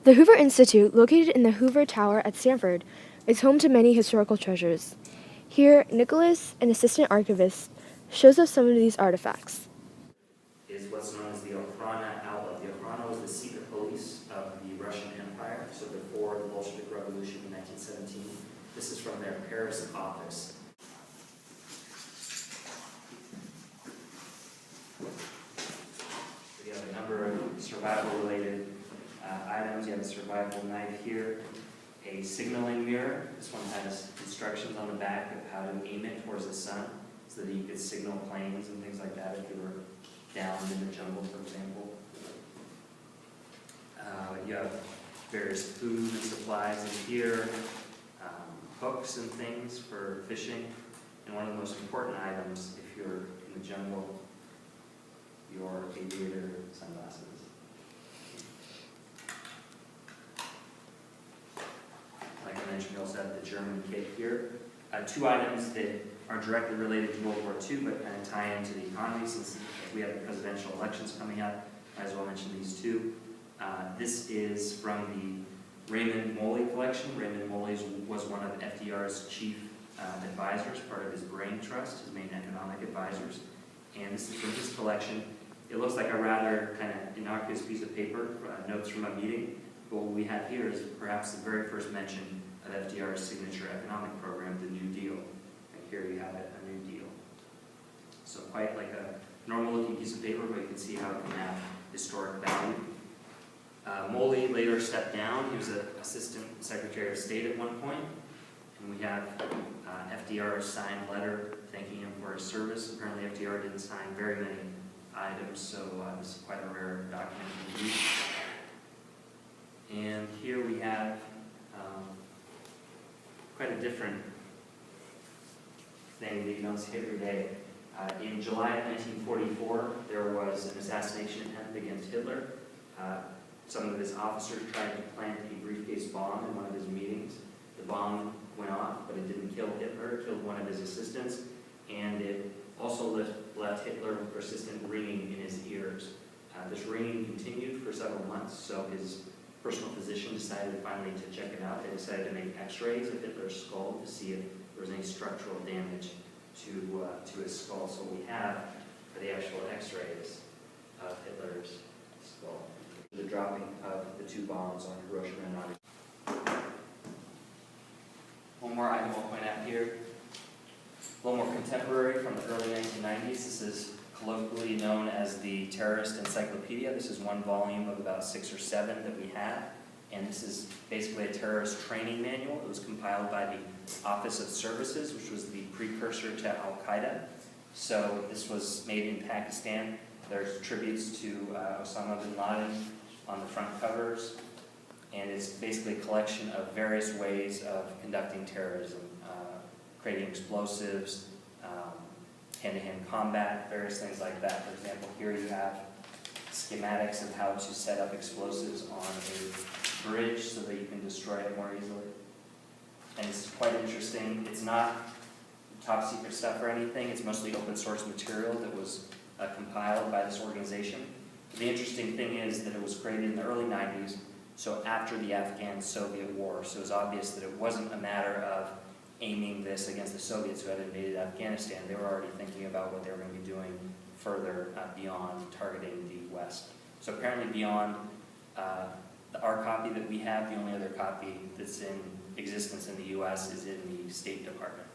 The Hoover Institute, located in the Hoover Tower at Stanford, is home to many historical treasures. Here, Nicholas, an assistant archivist, shows us some of these artifacts. Is what's known as the Okhrana outlet. The Okhrana was the secret police of the Russian Empire, so before the Bolshevik Revolution in 1917. This is from their Paris office. So you have a number of survival-related items. You have a survival knife here, a signaling mirror. This one has instructions on the back of how to aim it towards the sun so that you could signal planes and things like that if you were down in the jungle, for example. You have various food and supplies in here, hooks and things for fishing, and one of the most important items if you're in the jungle, your aviator sunglasses. Like I mentioned, you also have the German kit here. Two items that are directly related to World War II, but kind of tie into the economy since we have the presidential elections coming up. Might as well mention these two. This is from the Raymond Moley collection. Raymond Moley was one of FDR's chief advisors, part of his brain trust, his main economic advisors. And this is from his collection. It looks like a rather kind of innocuous piece of paper, notes from a meeting. But what we have here is perhaps the very first mention of FDR's signature economic program, the New Deal. And here you have it, a New Deal. So quite like a normal-looking piece of paper, but you can see how it can have historic value. Moley later stepped down. He was an assistant secretary of state at one point. And we have FDR's signed letter thanking him for his service. Apparently FDR didn't sign very many items, so this is quite a rare document indeed. And here we have quite a different thing that you don't see every day. In July of 1944, there was an assassination attempt against Hitler. Some of his officers tried to plant a briefcase bomb in one of his meetings. The bomb went off, but it didn't kill Hitler. It killed one of his assistants, and it also left Hitler with persistent ringing in his ears. This ringing continued for several months, so his personal physician decided finally to check it out. They decided to make x-rays of Hitler's skull to see if there was any structural damage to his skull. So we have the actual x-rays of Hitler's skull. The dropping of the two bombs on Hiroshima and Nagasaki. One more item I'll point out here, a little more contemporary from the early 1990s. This is colloquially known as the Terrorist Encyclopedia. This is one volume of about 6 or 7 that we have, and this is basically a terrorist training manual. It was compiled by the Office of Services, which was the precursor to Al-Qaeda. So this was made in Pakistan. There's tributes to Osama bin Laden on the front covers, and it's basically a collection of various ways of conducting terrorism, creating explosives, hand-to-hand combat, various things like that. For example, here you have schematics of how to set up explosives on a bridge so that you can destroy it more easily. And it's quite interesting. It's not top secret stuff or anything. It's mostly open source material that was compiled by this organization. The interesting thing is that it was created in the early 90s, so after the Afghan-Soviet war. So it was obvious that it wasn't a matter of aiming this against the Soviets who had invaded Afghanistan. They were already thinking about what they were going to be doing further beyond targeting the West. So apparently beyond our copy that we have, the only other copy that's in existence in the US is in the State Department.